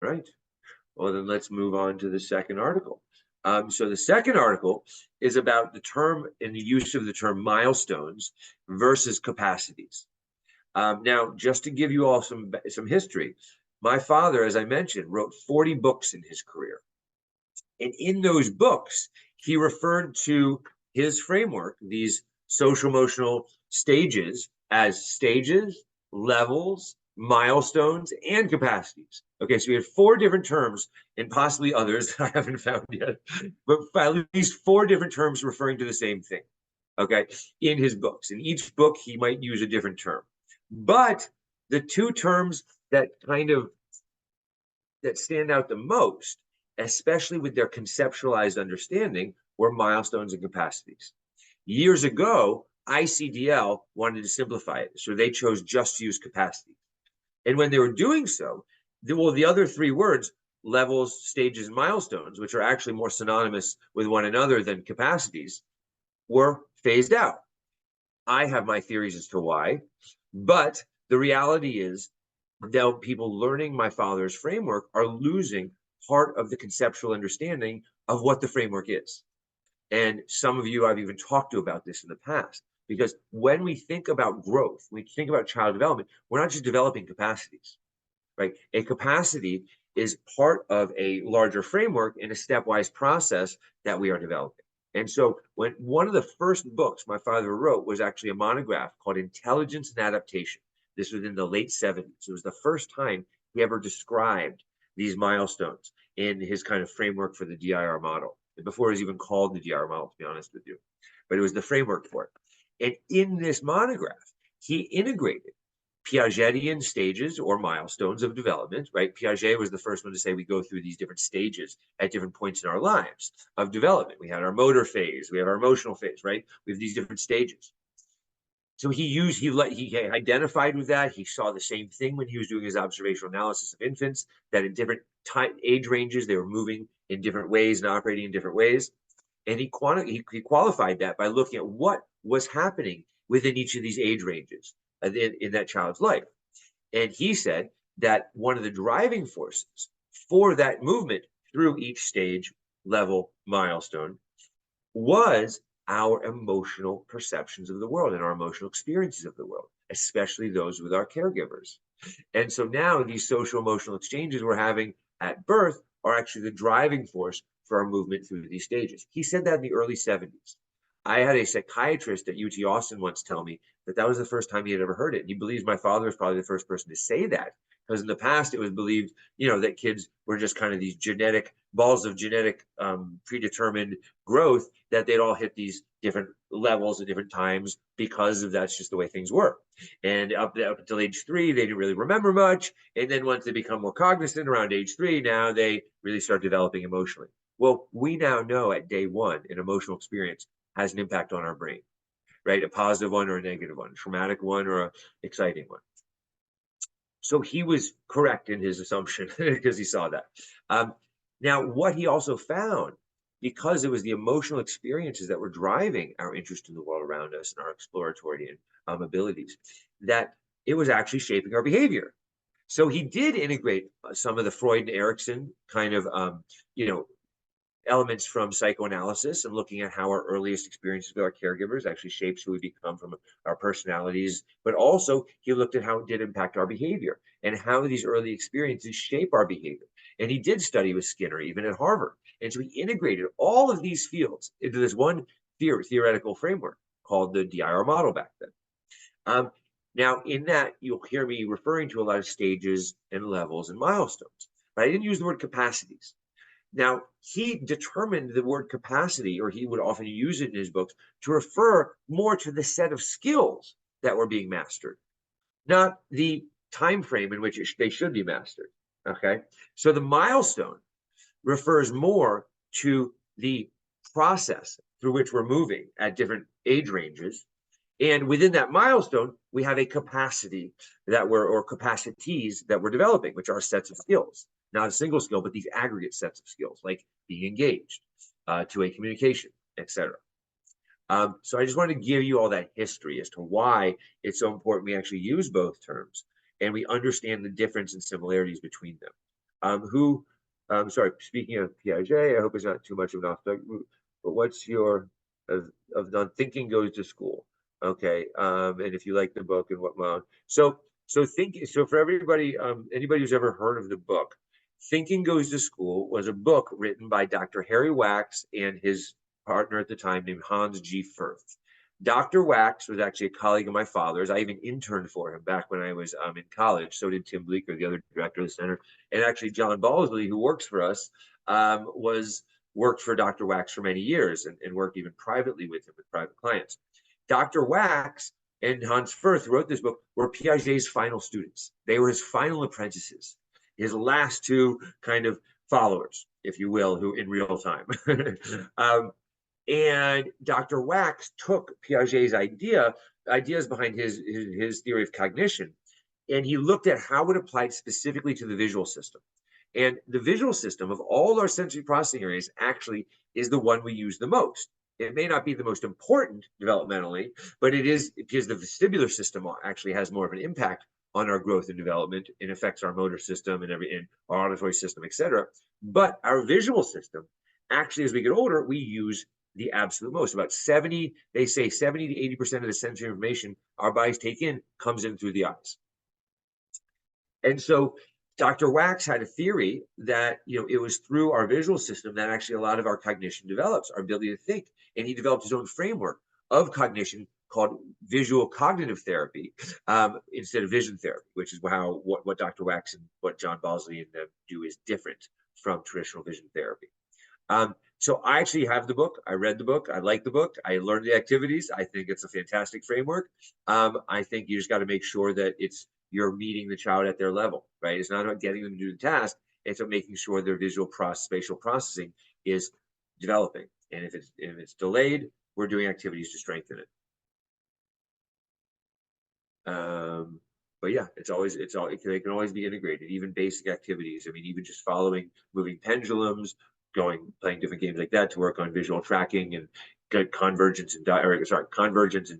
right. Well, then let's move on to the second article. So the second article is about the term and the use of the term milestones versus capacities. Now, just to give you all some history, my father, as I mentioned, wrote 40 books in his career. And in those books, he referred to his framework, these social emotional stages, as stages, levels, milestones, and capacities. Okay, so we had 4 different terms and possibly others I haven't found yet, but at least 4 different terms referring to the same thing. Okay, in his books. In each book, he might use a different term. But the 2 terms that stand out the most, especially with their conceptualized understanding, were milestones and capacities. Years ago, ICDL wanted to simplify it, so they chose just to use capacity. And when they were doing so, the other 3 words, levels, stages, and milestones, which are actually more synonymous with one another than capacities, were phased out. I have my theories as to why, but the reality is that people learning my father's framework are losing part of the conceptual understanding of what the framework is. And some of you I've even talked to about this in the past, because when we think about growth, we think about child development, we're not just developing capacities, right? A capacity is part of a larger framework in a stepwise process that we are developing. And so when one of the first books my father wrote was actually a monograph called Intelligence and Adaptation. This was in the late 70s. It was the first time he ever described these milestones in his kind of framework for the DIR model. Before it was even called the DIR model, to be honest with you. But it was the framework for it. And in this monograph, he integrated Piagetian stages or milestones of development, right? Piaget was the first one to say we go through these different stages at different points in our lives of development. We had our motor phase, we have our emotional phase, right? We have these different stages. So he identified with that. He saw the same thing when he was doing his observational analysis of infants, that in different age ranges, they were moving in different ways and operating in different ways. And he qualified that by looking at what was happening within each of these age ranges in that child's life. And he said that one of the driving forces for that movement through each stage, level, milestone was our emotional perceptions of the world and our emotional experiences of the world, especially those with our caregivers. And so now these social emotional exchanges we're having at birth are actually the driving force for our movement through these stages. He said that in the early 70s. I had a psychiatrist at UT Austin once tell me that that was the first time he had ever heard it. And he believes my father was probably the first person to say that, because in the past it was believed, that kids were just kind of these genetic balls of genetic predetermined growth, that they'd all hit these different levels at different times because of that's just the way things were. And up until age 3, they didn't really remember much. And then once they become more cognizant around age 3, now they really start developing emotionally. Well, we now know at day 1, an emotional experience has an impact on our brain, right? A positive one or a negative one, a traumatic one or an exciting one. So he was correct in his assumption because he saw that. Now, what he also found, because it was the emotional experiences that were driving our interest in the world around us and our exploratory abilities, that it was actually shaping our behavior. So he did integrate some of the Freud and Erikson kind of, elements from psychoanalysis and looking at how our earliest experiences with our caregivers actually shapes who we become from our personalities. But also he looked at how it did impact our behavior and how these early experiences shape our behavior. And he did study with Skinner, even at Harvard. And so he integrated all of these fields into this one theoretical framework called the DIR model back then. Now, in that, you'll hear me referring to a lot of stages and levels and milestones, but I didn't use the word capacities. Now, he determined the word capacity, or he would often use it in his books, to refer more to the set of skills that were being mastered, not the time frame in which they should be mastered. Okay, so the milestone refers more to the process through which we're moving at different age ranges. And within that milestone, we have a capacity or capacities that we're developing, which are sets of skills. Not a single skill, but these aggregate sets of skills, like being engaged, two-way communication, etc. So I just wanted to give you all that history as to why it's so important we actually use both terms and we understand the difference and similarities between them. Who, sorry, speaking of Piaget, I hope it's not too much of an off topic, but what's your, of non thinking goes to school? Okay. And if you like the book and whatnot. So for everybody, anybody who's ever heard of the book, Thinking Goes to School was a book written by Dr. Harry Wax and his partner at the time named Hans G. Firth. Dr. Wax was actually a colleague of my father's. I even interned for him back when I was in college. So did Tim Bleeker, the other director of the center. And actually, John Balsley, who works for us, was worked for Dr. Wax for many years and worked even privately with him with private clients. Dr. Wax and Hans Firth, who wrote this book, were Piaget's final students. They were his final apprentices, his last two kind of followers, if you will, who in real time. And Dr. Wax took Piaget's ideas behind his theory of cognition, and he looked at how it applied specifically to the visual system. And the visual system of all our sensory processing areas actually is the one we use the most. It may not be the most important developmentally, but it is because the vestibular system actually has more of an impact on our growth and development. It affects our motor system and our auditory system, etc. But our visual system, actually, as we get older, we use the absolute most. About 70, they say 70 to 80% of the sensory information our bodies take in comes in through the eyes. And so Dr. Wax had a theory that, it was through our visual system that actually a lot of our cognition develops, our ability to think. And he developed his own framework of cognition called visual cognitive therapy instead of vision therapy, which is what Dr. Wax and what John Balsley and them do is different from traditional vision therapy. So I actually have the book. I read the book. I like the book. I learned the activities. I think it's a fantastic framework. I think you just got to make sure that you're meeting the child at their level, right? It's not about getting them to do the task. It's about making sure their spatial processing is developing. And if it's delayed, we're doing activities to strengthen it. But yeah, it can always be integrated, even basic activities. I mean, even just moving pendulums, playing different games like that to work on visual tracking and convergence and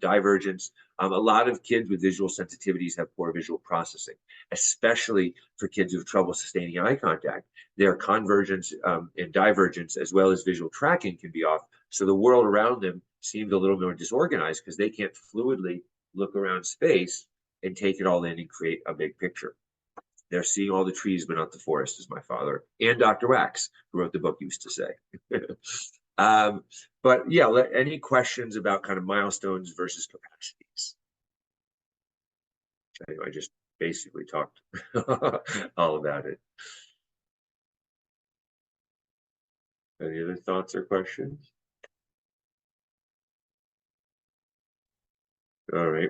divergence. A lot of kids with visual sensitivities have poor visual processing, especially for kids who have trouble sustaining eye contact. Their convergence and divergence, as well as visual tracking, can be off. So the world around them seems a little more disorganized because they can't fluidly look around space and take it all in and create a big picture. They're seeing all the trees, but not the forest, as my father and Dr. Wax, who wrote the book, used to say. But yeah, any questions about kind of milestones versus capacities? Anyway, I just basically talked all about it. Any other thoughts or questions? All right,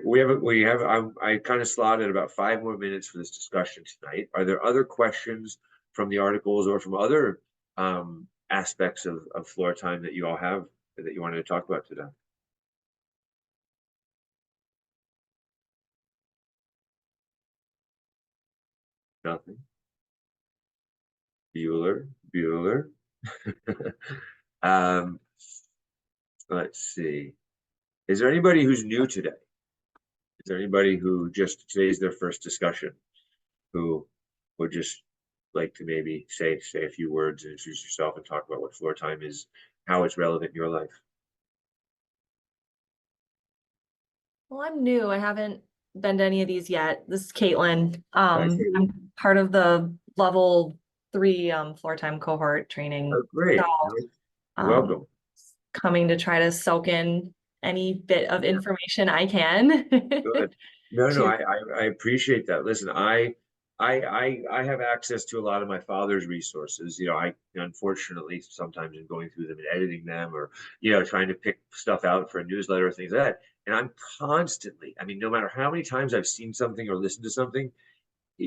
I kind of slotted about 5 more minutes for this discussion tonight. Are there other questions from the articles or from other aspects of floor time that you all have that you wanted to talk about today? Nothing. Bueller. Let's see. Is there anybody who's new today? Is there anybody who today's their first discussion who would just like to maybe say a few words and introduce yourself and talk about what floor time is, how it's relevant in your life? Well, I'm new. I haven't been to any of these yet. This is Caitlin. I'm part of the level 3 floor time cohort training. Oh, great. So, welcome. Coming to try to soak in any bit of information I can. Good. No, I appreciate that. Listen, I have access to a lot of my father's resources. I unfortunately sometimes in going through them and editing them, or trying to pick stuff out for a newsletter or things like that. And I'm constantly, I mean, no matter how many times I've seen something or listened to something,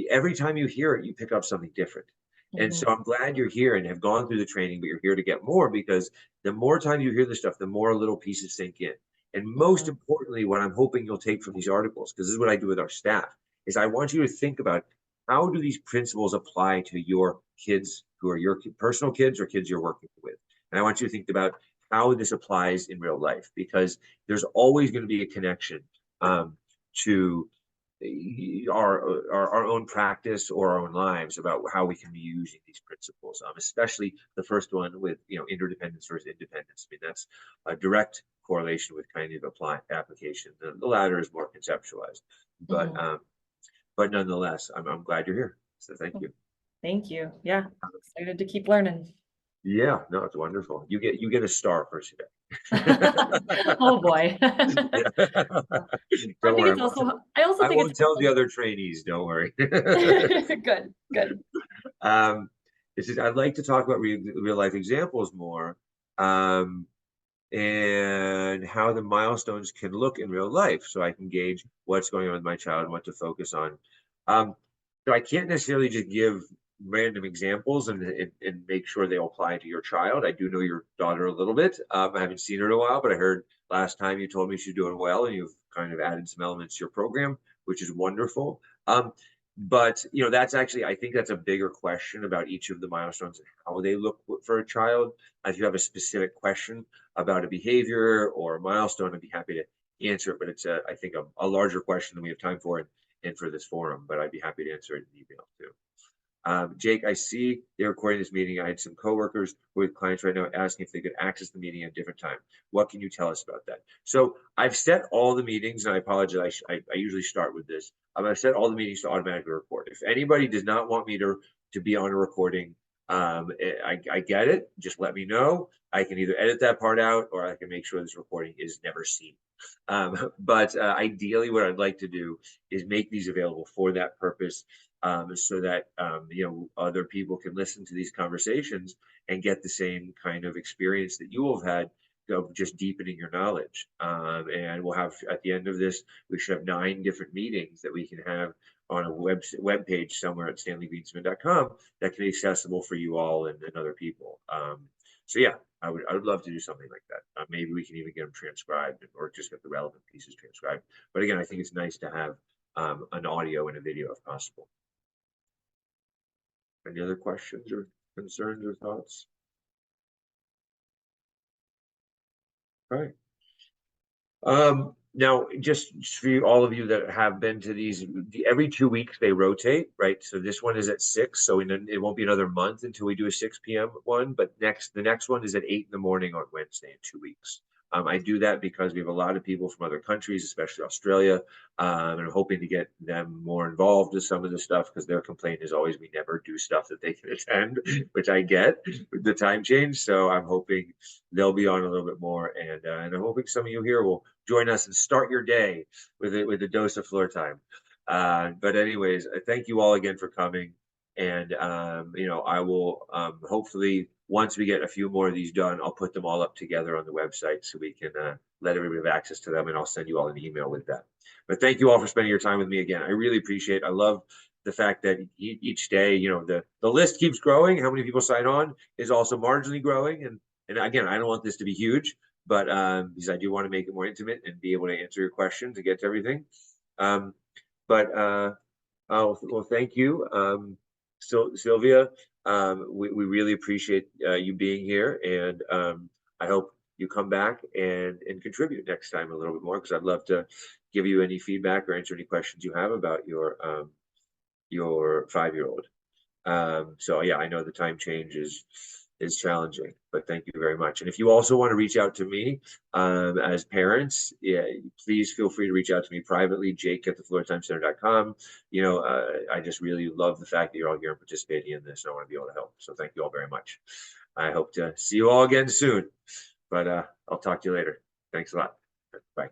every time you hear it, you pick up something different. And so I'm glad you're here and have gone through the training, but you're here to get more, because the more time you hear this stuff, the more little pieces sink in. And most importantly, what I'm hoping you'll take from these articles, because this is what I do with our staff, is I want you to think about, how do these principles apply to your kids who are your personal kids or kids you're working with? And I want you to think about how this applies in real life, because there's always going to be a connection to our own practice or our own lives about how we can be using these principles, especially the first one with interdependence versus independence. I mean, that's a direct correlation with kind of application. The latter is more conceptualized, but Mhm. but nonetheless, I'm glad you're here. So thank you. Thank you. Yeah, excited to keep learning. Yeah, no, it's wonderful. You get a star for today. Oh boy. Yeah. I Don't think worry. it's also, I also I think it's won't tell the other trainees. Don't worry. good, good. um, it's just, I'd like to talk about real life examples more, um, and how the milestones can look in real life, so I can gauge what's going on with my child and what to focus on. Um, so I can't necessarily just give random examples and make sure they apply to your child. I do know your daughter a little bit. I haven't seen her in a while, but I heard last time you told me she's doing well, and you've kind of added some elements to your program, which is wonderful. But that's actually, I think that's a bigger question about each of the milestones and how they look for a child. If you have a specific question about a behavior or a milestone, I'd be happy to answer it. But it's I think a larger question than we have time for and for this forum. But I'd be happy to answer it in email too. Jake, I see they're recording this meeting. I had some coworkers with clients right now asking if they could access the meeting at a different time. What can you tell us about that? So I've set all the meetings, and I apologize. I usually start with this. I've set all the meetings to automatically record. If anybody does not want me to be on a recording, I get it. Just let me know. I can either edit that part out, or I can make sure this recording is never seen. But ideally, what I'd like to do is make these available for that purpose, so that other people can listen to these conversations and get the same kind of experience that you have had of just deepening your knowledge. And we'll have, at the end of this, we should have 9 different meetings that we can have on a web page somewhere at stanleygreenspan.com that can be accessible for you all and other people. So yeah, I would love to do something like that. Maybe we can even get them transcribed, or just get the relevant pieces transcribed. But again, I think it's nice to have an audio and a video if possible. Any other questions or concerns or thoughts? All right. Now, just for all of you that have been to these, every 2 weeks they rotate, right? So this one is at 6, so it won't be another month until we do a 6 p.m. one, but the next one is at 8 in the morning on Wednesday in 2 weeks. I do that because we have a lot of people from other countries, especially Australia, and I'm hoping to get them more involved with some of the stuff, because their complaint is always we never do stuff that they can attend, which I get with the time change. So I'm hoping they'll be on a little bit more, and I'm hoping some of you here will join us and start your day with a dose of floor time. But anyways, thank you all again for coming. And I will hopefully, once we get a few more of these done, I'll put them all up together on the website so we can let everybody have access to them, and I'll send you all an email with that. But thank you all for spending your time with me again. I really appreciate it. I love the fact that each day, the list keeps growing. How many people sign on is also marginally growing. And again, I don't want this to be huge, but because I do want to make it more intimate and be able to answer your questions and get to everything. But well, thank you, Sylvia. We really appreciate you being here, and I hope you come back and contribute next time a little bit more, because I'd love to give you any feedback or answer any questions you have about your 5-year-old. So yeah, I know the time change is challenging, but thank you very much. And if you also want to reach out to me as parents, yeah, please feel free to reach out to me privately, jake@thefloortimecenter.com. I just really love the fact that you're all here and participating in this, and I want to be able to help. So thank you all very much. I hope to see you all again soon, but I'll talk to you later. Thanks a lot. Bye.